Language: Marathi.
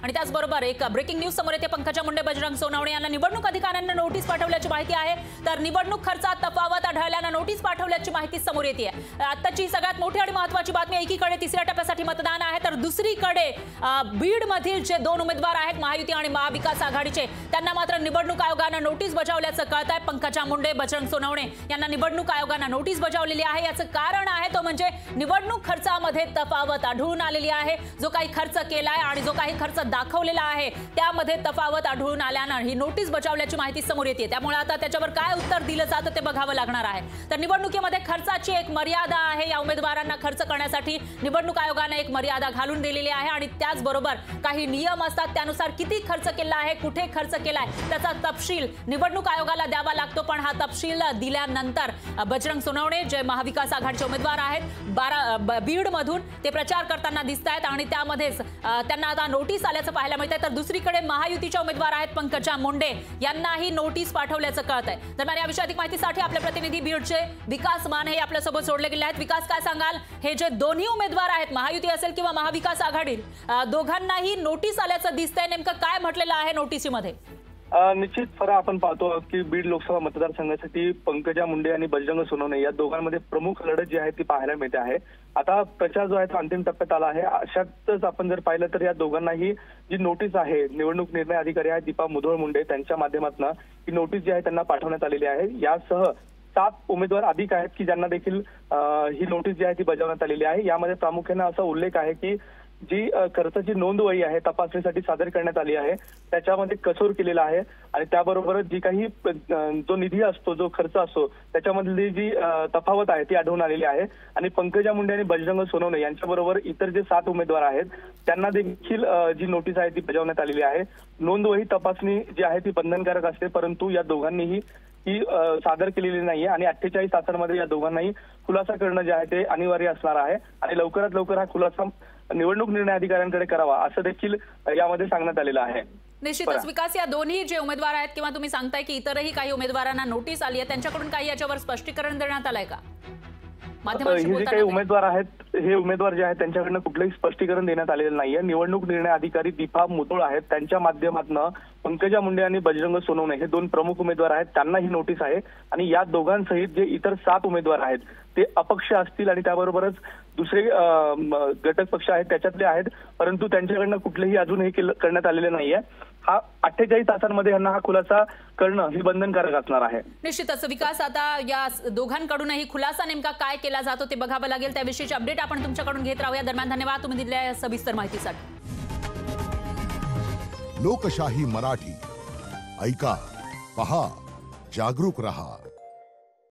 आणि त्याचबरोबर एक ब्रेकिंग न्यूज समोर येते। पंकजा मुंडे बजरंग सोनवणे यांना निवडणूक अधिकाऱ्यांना नोटीस पाठवल्याची माहिती आहे। तर निवडणूक खर्चात तफावत आढळल्यानं नोटीस पाठवल्याची माहिती समोर येते। आताची सगळ्यात मोठी आणि महत्त्वाची बातमी, एकीकडे तिसऱ्या टप्प्यासाठी मतदान आहे तर दुसरीकडे बीड मधील जे दोन उमेदवार आहेत महायुती आणि महाविकास आघाडीचे, त्यांना मात्र निवडणूक आयोगाने नोटीस बजावल्याचं कळतंय। पंकजा मुंडे बजरंग सोनवणे यांना निवडणूक आयोगाने नोटीस बजावलेली आहे। याचं कारण आहे तो म्हणजे निवडणूक खर्चामध्ये तफावत आढळून आलेली आहे। जो काही खर्च केलाय आणि जो काही खर्च दाखवलेला आहे त्यामध्ये तफावत आढळून आल्यानं ही नोटीस बजावल्याची माहिती समोर येते। त्यामुळे आता त्याच्यावर काय उत्तर दिलं जातं ते बघावं लागणार आहे। तर निवडणुकीमध्ये खर्चाची एक मर्यादा आहे। या उमेदवारांना खर्च करण्यासाठी निवडणूक आयोगाने एक मर्यादा घालून दिलेली आहे आणि त्याचबरोबर काही नियम असतात, त्यानुसार किती खर्च केला आहे, कुठे खर्च केलाय त्याचा तपशील निवडणूक आयोगाला द्यावा लागतो। पण हा तपशील दिल्यानंतर बजरंग सोनवणे जे महाविकास आघाडीचे उमेदवार आहेत बीड मधून ते प्रचार करताना दिसतायत आणि त्यामध्येच त्यांना आता नोटीस आल्याचं पाहायला मिळतंय। तर दुसरीकडे महायुतीच्या उमेदवार आहेत पंकजा मुंडे यांनाही नोटीस पाठवल्याचं कळतंय। दरम्यान या विषयात माहितीसाठी आपले प्रतिनिधी बीडचे विकास माने आपल्यासोबत जोडले गेले आहेत। विकास, काय सांगाल, हे जे दोन्ही उमेदवार आहेत महायुती असेल किंवा महाविकास आघाडी, दोघांनाही नोटीस आल्याचं दिसतंय, नेमकं काय म्हटलेलं आहे नोटीसीमध्ये? निश्चित फरक आपण पाहतो की बीड लोकसभा मतदारसंघासाठी पंकजा मुंडे आणि बजरंग सोनवणे या दोघांमध्ये प्रमुख लढत जी आहे ती पाहायला मिळते आहे। आता प्रचार जो आहे तो अंतिम टप्प्यात आला आहे। अशातच आपण जर पाहिलं तर या दोघांनाही जी नोटीस आहे, निवडणूक निर्णय अधिकारी आहेत दीपा मुधोळ मुंडे त्यांच्या माध्यमातून ही नोटीस जी आहे त्यांना पाठवण्यात आलेली आहे। यासह 7 उमेदवार अधिक आहेत की ज्यांना देखील ही नोटीस जी आहे ती बजावण्यात आलेली आहे। यामध्ये प्रामुख्याने असा उल्लेख आहे की जी खर्चाची नोंदवही आहे तपासणीसाठी सादर करण्यात आली आहे त्याच्यामध्ये कसूर केलेला आहे आणि त्याबरोबरच जी काही जो निधी असतो, जो खर्च असतो त्याच्यामधली जी तफावत आहे ती आढळून आलेली आहे। आणि पंकजा मुंडे आणि बजरंग सोनवणे यांच्याबरोबर इतर जे 7 उमेदवार आहेत त्यांना देखील जी नोटीस आहे ती बजावण्यात आलेली आहे। नोंदवही तपासणी जी आहे ती बंधनकारक असते, परंतु या दोघांनीही ही सादर केलेली नाहीये आणि 48 तासांमध्ये या दोघांनाही खुलासा करणं जे आहे ते अनिवार्य असणार आहे आणि लवकरात लवकर हा खुलासा निवडणूक निर्णय अधिकाऱ्यांकडे करावा असं देखील यामध्ये सांगण्यात आलेलं आहे। निश्चितच विकास, या दोन्ही जे उमेदवार आहेत किंवा तुम्ही सांगताय की इतरही काही उमेदवारांना नोटीस आली आहे, त्यांच्याकडून काही याच्यावर स्पष्टीकरण देण्यात आलंय का? हे जे काही उमेदवार आहेत, हे उमेदवार जे आहेत त्यांच्याकडनं कुठलंही स्पष्टीकरण देण्यात आलेलं नाहीये। निवडणूक निर्णय अधिकारी दीपा मुधोळ आहेत त्यांच्या माध्यमातून पंकजा मुंडे आणि बजरंग सोनवणे हे 2 प्रमुख उमेदवार आहेत त्यांना ही नोटीस आहे आणि या दोघांसहित जे इतर 7 उमेदवार आहेत ते अपक्ष असतील आणि त्याबरोबरच दुसरे घटक पक्ष आहेत त्याच्यातले आहेत, परंतु त्यांच्याकडनं कुठलेही अजून हे करण्यात आलेलं नाहीये। हा 48 तासांमध्ये यांना हा खुलासा करणं हे बंधनकारक असणार आहे। निश्चितच विकास, आता या दोघांकडूनही खुलासा नेमका काय केला जातो ते बघावं लागेल। त्याविषयीची अपडेट आपण तुमच्याकडून घेत राहूया। दरम्यान धन्यवाद तुम्ही दिलेल्या सविस्तर माहितीसाठी। लोकशाही मराठी ऐका, पहा, जागरूक रहा।